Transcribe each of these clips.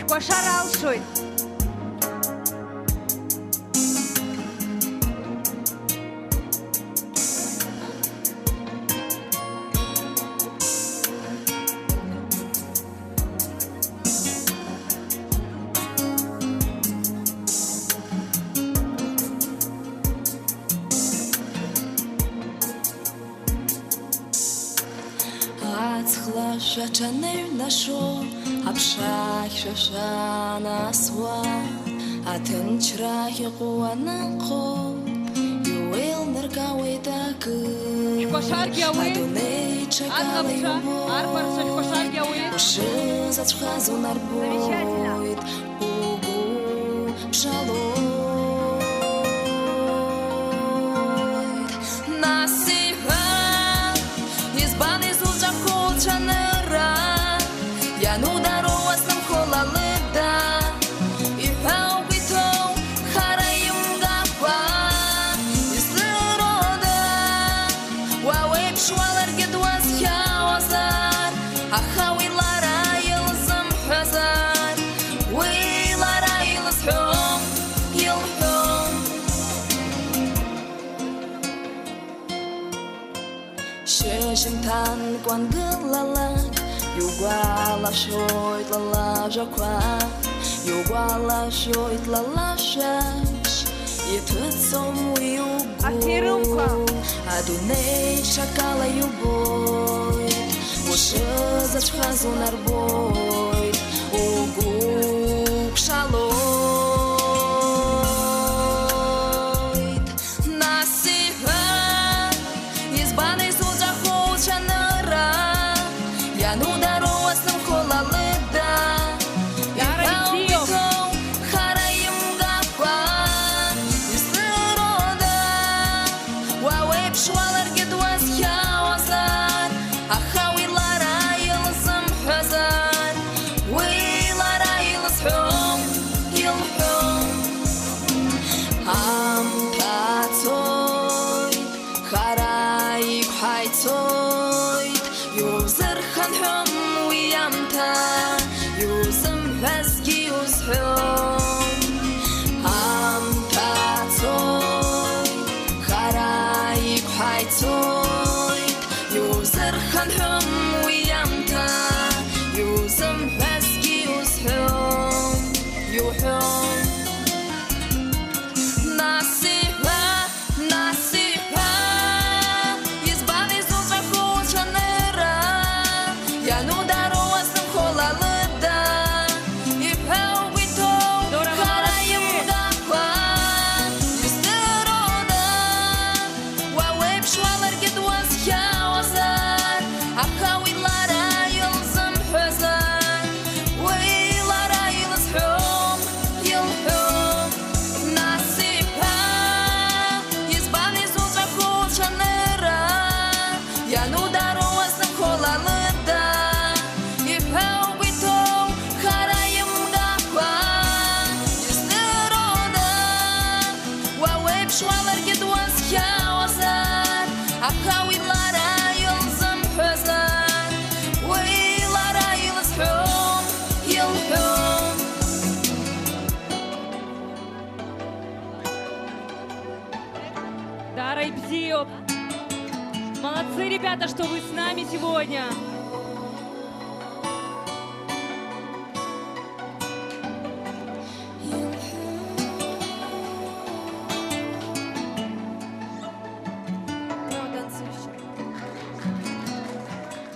Шквашара алшой. Шачанер нашо, абшах шашана сва, атенчрахи куананко, юэл неркавей так. Адуней чекалей убой, уши зацхазу нарбойт, угу пшалойт. Насиха, избан из узаху чанера, я ну даруа сам холалыда, и хаугито хараим гапа, из рода, вауэп швалар гедуаз хяуазар, ахауи лара елзам хазар, уи лара елзхом, елхом. Шешентан квангалалак, югуала шоит лала жаква, югуала шоит лала шаш, и тцом югу, адуней шакала юбой, муше зачхазу нарбой, угу пшалой. Молодцы, ребята, что вы с нами сегодня.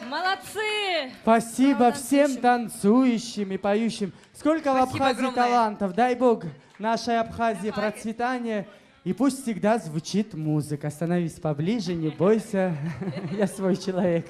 Молодцы! Спасибо всем танцующим и поющим. Сколько в Абхазии огромное. талантов. Дай Бог нашей Абхазии процветания. И пусть всегда звучит музыка. Становись поближе, не бойся. Я свой человек.